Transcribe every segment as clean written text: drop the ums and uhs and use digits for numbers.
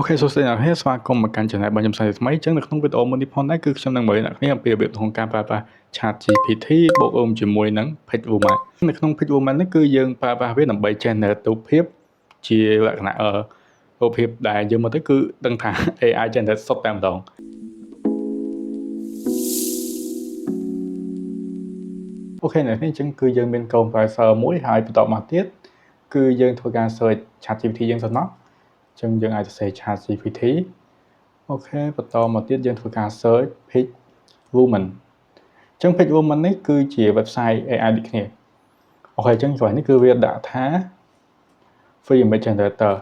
អូខេសួស្តីអ្នកនាងស្វាគមន៍មកកាន់ Channel របស់ខ្ញុំសាជាថ្មីអញ្ចឹងនៅក្នុងវីដេអូមួយនេះផងដែរគឺខ្ញុំនឹងបង្រៀនអ្នកនាងអំពីរបៀបក្នុងការប្រើប្រាស់ ChatGPT បូករួមជាមួយនឹង Pixelmator នៅក្នុង Pixelmator នេះគឺយើងប្រើប្រាស់វាដើម្បី generate រូបភាពជាលក្ខណៈរូបភាពដែលយើងមើលទៅគឺដឹងថា AI generate សុទ្ធតែម្ដងអូខេអ្នកនាងអញ្ចឹងគឺយើងមានក browser មួយហើយបន្តមកទៀតគឺយើងធ្វើការ search ChatGPT យើងសិនមកអញ្ចឹងយើងអាចសរសេរ ChatGPT អូខេបន្តមកទៀតយើងធ្វើការ search Pixelwoman អញ្ចឹង Pixelwoman នេះគឺជា website AI ដូចគ្នាអូខេអញ្ចឹងកន្លែងនេះគឺវាដាក់ថា free image generator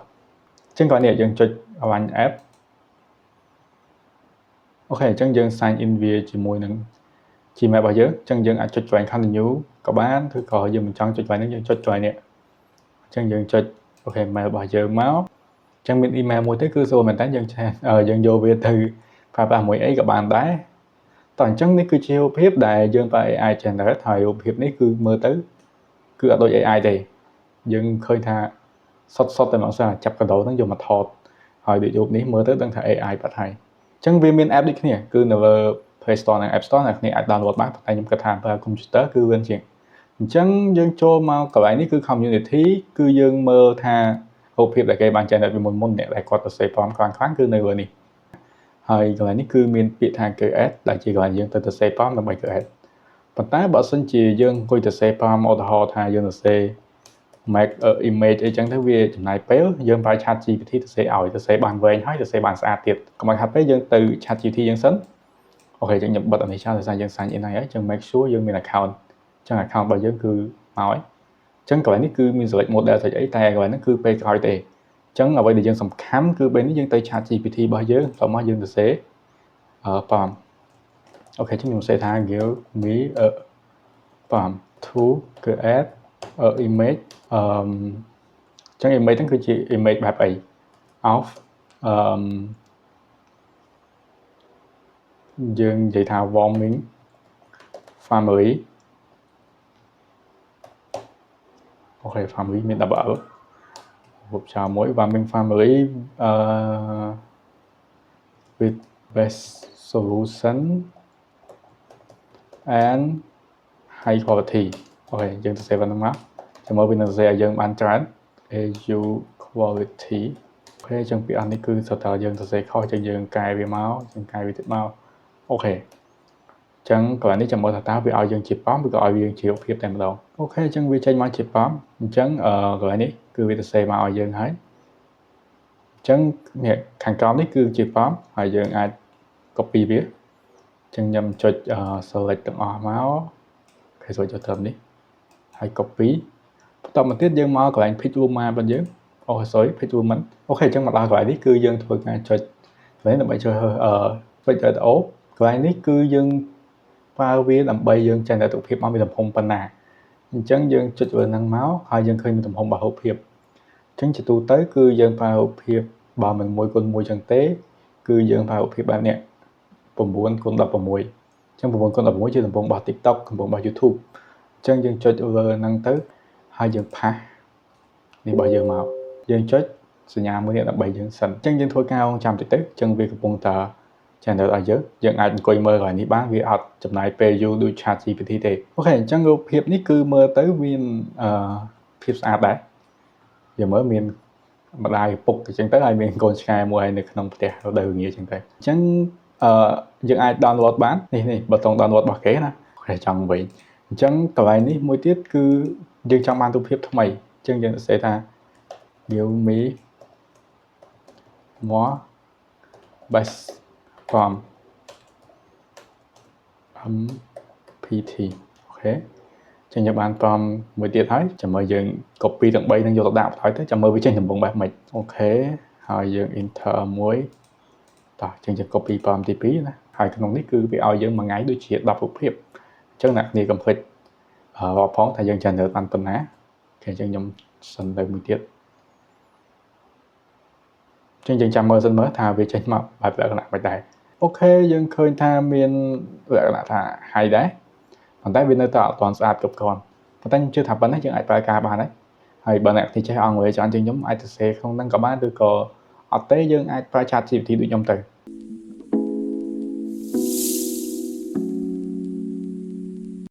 អញ្ចឹងកន្លែងនេះយើងចុច Run app អូខេអញ្ចឹងយើង sign in វាជាមួយនឹង Gmail របស់យើងអញ្ចឹងយើងអាចចុច join continue ក៏បានឬក៏យើងមិនចង់ចុច join នេះយើងចុច join នេះអញ្ចឹងយើងចុចអូខេ mail របស់យើងមកអញ្ចឹងមាន email មួយទៅគឺសួរមែនតើយើងយកវាទៅប្រើប្រាស់មួយអីក៏បានដែរតោះអញ្ចឹងនេះគឺជារូបភាពដែលយើងប្រើ AI generate ហើយរូបភាពនេះគឺមើលទៅគឺអត់ដូច AI ទេយើងឃើញថាសុទ្ធតែមកសារចាប់កដោហ្នឹងយកមកថតហើយដូចរូបនេះមើលទៅដឹងថា AI បាត់ហើយអញ្ចឹងវាមាន app ដូចគ្នាគឺនៅលើ Play Store និង App Store អ្នកគ្នាអាច download បានតែខ្ញុំគិតថាប្រើ computer គឺលឿនជាងអញ្ចឹងយើងចូលមកកន្លែងនេះគឺ community គឺយើងមើលថារូបភាពដែលគេបាន generate ពីមុនអ្នកដែលគាត់ទៅសេពំខ្លាំងគឺនៅលើនេះហើយកន្លែងនេះគឺមានពាក្យថា create ដែលជាកន្លែងយើងទៅសេពំដើម្បី create ប៉ុន្តែបើសិនជាយើងអង្គុយទៅសេពំឧទាហរណ៍ថាយើងទៅសេ make image អីចឹងទៅវាចំណាយពេលយើងប្រើ ChatGPT ទៅសេឲ្យទៅសេបានវែងហើយទៅសេបានស្អាតទៀតកុំឲ្យខាត់ពេកយើងទៅ ChatGPT យើងសិនអូខេអញ្ចឹងខ្ញុំបិទអានេះចោលដោយសារយើង sign in ហើយអញ្ចឹង make sure យើងមាន account អញ្ចឹង account របស់យើងគឺមកហើយអញ្ចឹងកន្លែងនេះគឺមាន select model ស្អីអីតែកន្លែងហ្នឹងគឺពេលក្រោយទេអញ្ចឹងអ្វីដែលយើងសំខាន់គឺពេលនេះយើងទៅ ChatGPT របស់យើងតមកយើងទៅសេprompt អូខេអញ្ចឹងខ្ញុំសេថា give me a prompt to create a image អញ្ចឹង image ហ្នឹងគឺជា image បែបអី of យើងនិយាយថា warming family អូខេ family មាន double L រូបចោលមួយ warming family with best solution and high quality អូខេយើងទៅ save ហ្នឹងមកចាំមើលវានឹង save ឲ្យយើងបានច្រើន AU quality អូខេអញ្ចឹងពីអស់នេះគឺសុទ្ធតែយើងទៅ save ខុសអញ្ចឹងយើងកែវាមកយើងកែវាទៀតមកអូខេអញ្ចឹងកន្លែងនេះចាំមើលថាតើវាឲ្យយើងជាប៉មឬក៏ឲ្យយើងជារូបភាពតែម្ដងអូខេអញ្ចឹងវាចេញមកជាប៉មអញ្ចឹងកន្លែងនេះគឺវាទៅ save មកឲ្យយើងហើយអញ្ចឹងនេះខាងក្រោមនេះគឺជាប៉មហើយយើងអាច copy វាអញ្ចឹងខ្ញុំចុច select ទាំងអស់មកគេចូលចូលត្រឹមនេះហើយ copy បន្តមកទៀតយើងមកកន្លែង Pixelwoman របស់យើងអូ sorry Pixelwoman អូខេអញ្ចឹងមកដល់កន្លែងនេះគឺយើងធ្វើការចុចកន្លែងដើម្បីជួយvideo កន្លែងនេះគឺយើងប្រើវាដើម្បីយើង generate រូបភាពមកមានទំហំប៉ុណ្ណាអញ្ចឹងយើងចុចលើហ្នឹងមកហើយយើងឃើញមានទំហំរបស់រូបភាពអញ្ចឹងជាទូទៅគឺយើងប្រើរូបភាពបើមិន 1x1 ចឹងទេគឺយើងប្រើរូបភាពបែបនេះ 9x16 អញ្ចឹង 9x16 ជាទំហំរបស់ TikTok ទំហំរបស់ YouTube អញ្ចឹងយើងចុចលើហ្នឹងទៅហើយយើងផាសនេះរបស់យើងមកយើងចុចសញ្ញាមួយនេះដើម្បីយើងសិនអញ្ចឹងយើងធ្វើការរងចាំតិចទៅអញ្ចឹងវាកំពុងតែ channel ឲ្យយើងអាចអង្គុយមើលកន្លែងនេះបានវាអត់ចំណាយពេលយូរដូច ChatGPT ទេអូខេអញ្ចឹងរូបភាពនេះគឺមើលទៅមានភាពស្អាតដែរយើងមើលមានម្ដាយឪពុកអញ្ចឹងទៅហើយមានកូនឆ្កែមួយនៅក្នុងផ្ទះរដូវងាអញ្ចឹងទៅអញ្ចឹងយើងអាច download បាននេះប៊ូតុង download របស់គេណាអូខេចង់វិញអញ្ចឹងកន្លែងនេះមួយទៀតគឺយើងចង់បានរូបភាពថ្មីអញ្ចឹងយើងសរសេរថា give me more best from MPT អូខេចឹងយើងបានព្រមមួយទៀតហើយចាំមើលយើង copy ទាំង3នឹងយកទៅដាក់បន្ថយទៅចាំមើលវាចេញដំបងបែបម៉េចអូខេហើយយើង enter មួយតោះចឹងយើង copy ព្រមទី2ណាហើយក្នុងនេះគឺវាឲ្យយើងមួយថ្ងៃដូចជា10រូបភាពអញ្ចឹងអ្នកគ្នាកុំភ្លេចរាប់ផងថាយើង generate បានប៉ុណ្ណាអូខេអញ្ចឹងខ្ញុំសិនទៅមួយទៀតចឹងយើងចាំមើលសិនមើលថាវាចេញមកបែបលក្ខណៈមិនដែរអូខេយើងឃើញថាមានលក្ខណៈថា high ដែរប៉ុន្តែវានៅតែអត់ទាន់ស្អាតគ្រប់គ្រាន់ប៉ុន្តែខ្ញុំជឿថាប៉ុណ្ណេះយើងអាចប្រើការបានហើយបើអ្នកទីចេះអង់គ្លេសច្រើនជាងខ្ញុំអាចទៅសេក្នុងហ្នឹងក៏បានឬក៏ អត់ទេយើងអាចប្រើ chat GPT ដូចខ្ញុំទៅ